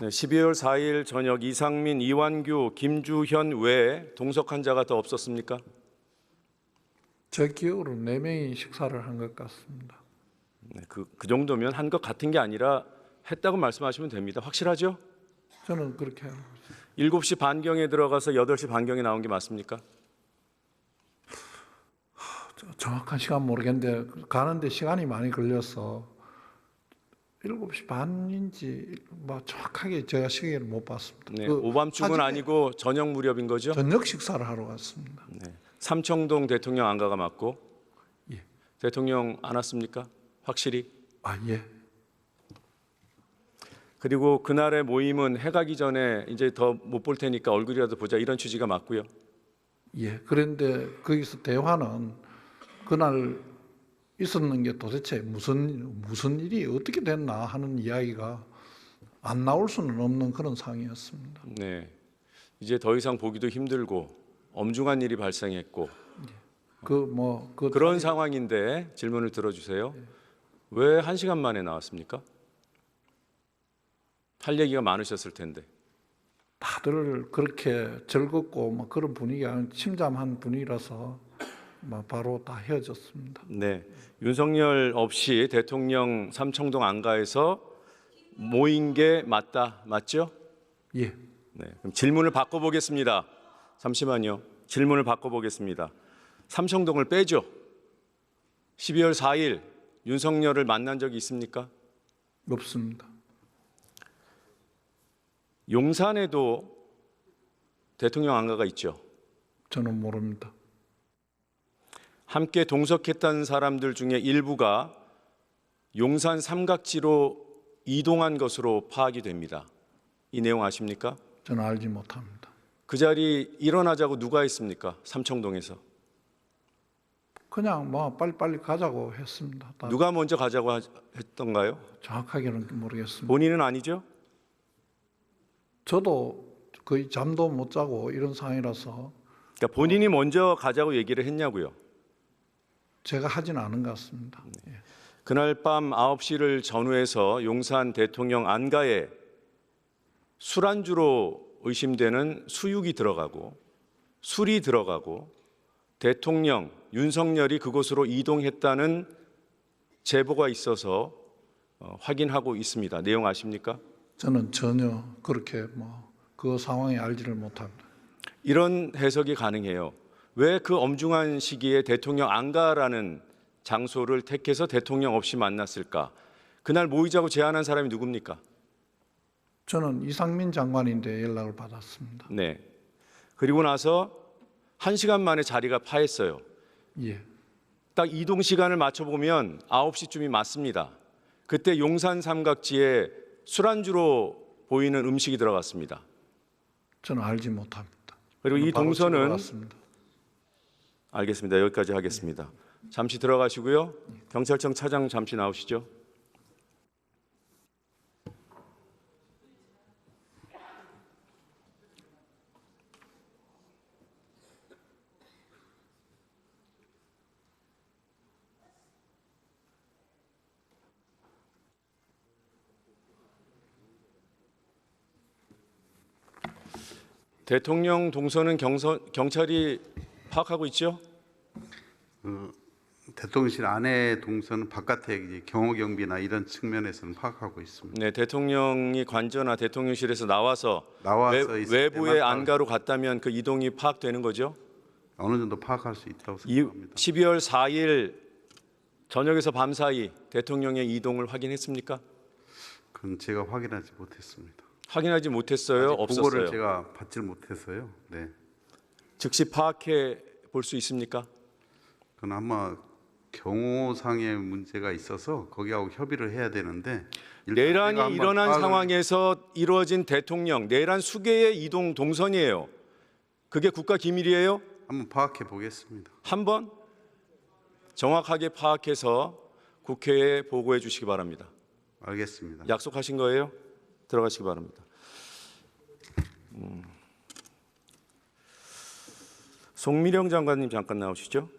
네, 12월 4일 저녁 이상민, 이완규, 김주현 외에 동석 환자가 더 없었습니까? 제 기억으로 4명이 식사를 한 것 같습니다. 네, 그 정도면 한 것 같은 게 아니라 했다고 말씀하시면 됩니다. 확실하죠? 저는 그렇게 알고 있습니다. 7시 반경에 들어가서 8시 반경에 나온 게 맞습니까? 정확한 시간 모르겠는데 가는데 시간이 많이 걸려서 7시 반인지 뭐 정확하게 제가 시계를 못 봤습니다. 네, 그 오밤중은 사진에 아니고 저녁 무렵인 거죠? 저녁 식사를 하러 갔습니다. 네, 삼청동 대통령 안가가 맞고 예. 대통령 안 왔습니까? 확실히? 아, 예. 그리고 그날의 모임은 해가기 전에 이제 더 못 볼 테니까 얼굴이라도 보자 이런 취지가 맞고요. 예. 그런데 거기서 대화는 그날 있었는 게 도대체 무슨 일이 어떻게 됐나 하는 이야기가 안 나올 수는 없는 그런 상황이었습니다. 네, 이제 더 이상 보기도 힘들고 엄중한 일이 발생했고 그런 상황인데 질문을 들어주세요. 왜 1시간 만에 나왔습니까? 할 얘기가 많으셨을 텐데. 다들 그렇게 즐겁고 뭐 그런 분위기가 침잠한 분위기라서 뭐 바로 다 헤어졌습니다. 네, 윤석열 없이 대통령 삼청동 안가에서 모인 게 맞죠? 예. 네, 그럼 질문을 바꿔보겠습니다. 잠시만요. 질문을 바꿔보겠습니다. 삼청동을 빼죠. 12월 4일 윤석열을 만난 적이 있습니까? 없습니다. 용산에도 대통령 안가가 있죠. 저는 모릅니다. 함께 동석했던 사람들 중에 일부가 용산 삼각지로 이동한 것으로 파악이 됩니다. 이 내용 아십니까? 저는 알지 못합니다. 그 자리 일어나자고 누가 했습니까? 삼청동에서. 그냥 뭐 빨리빨리 가자고 했습니다. 누가 먼저 가자고 했던가요? 정확하게는 모르겠습니다. 본인은 아니죠? 저도 거의 잠도 못 자고 이런 상황이라서 그러니까 본인이 먼저 가자고 얘기를 했냐고요. 제가 하지는 않은 것 같습니다. 예. 그날 밤 9시를 전후해서 용산 대통령 안가에 술안주로 의심되는 수육이 들어가고 술이 들어가고 대통령 윤석열이 그곳으로 이동했다는 제보가 있어서 확인하고 있습니다. 내용 아십니까? 저는 전혀 그렇게 그 상황에 알지를 못합니다. 이런 해석이 가능해요. 왜 그 엄중한 시기에 대통령 안가라는 장소를 택해서 대통령 없이 만났을까? 그날 모이자고 제안한 사람이 누굽니까? 저는 이상민 장관인데 연락을 받았습니다. 네. 그리고 나서 1시간 만에 자리가 파했어요. 예. 딱 이동 시간을 맞춰보면 9시쯤이 맞습니다. 그때 용산 삼각지에 술안주로 보이는 음식이 들어갔습니다. 저는 알지 못합니다. 그리고 이 바로 동선은 들어갔습니다. 알겠습니다. 여기까지 하겠습니다. 잠시 들어가시고요. 경찰청 차장 잠시 나오시죠. 대통령 동선은 경찰이 파악하고 있죠? 대통령실 안에 동선은 바깥에 이제 경호 경비나 이런 측면에서는 파악하고 있습니다. 네, 대통령이 관저나 대통령실에서 나와서 있을 외부의 때만 안가로 갔다면 그 이동이 파악되는 거죠? 어느 정도 파악할 수 있다고 생각합니다. 12월 4일 저녁에서 밤 사이 대통령의 이동을 확인했습니까? 그건 제가 확인하지 못했습니다. 확인하지 못했어요? 없었어요? 보고를 제가 받지 못해서요. 네, 즉시 파악해 볼 수 있습니까? 그건 아마 경호상의 문제가 있어서 거기하고 협의를 해야 되는데 내란이 일어난 상황에서 이루어진 대통령 내란 수계의 이동 동선이에요. 그게 국가 기밀이에요? 한번 파악해 보겠습니다. 한번 정확하게 파악해서 국회에 보고해 주시기 바랍니다. 알겠습니다. 약속하신 거예요? 들어가시기 바랍니다. 송미령 장관님 잠깐 나오시죠.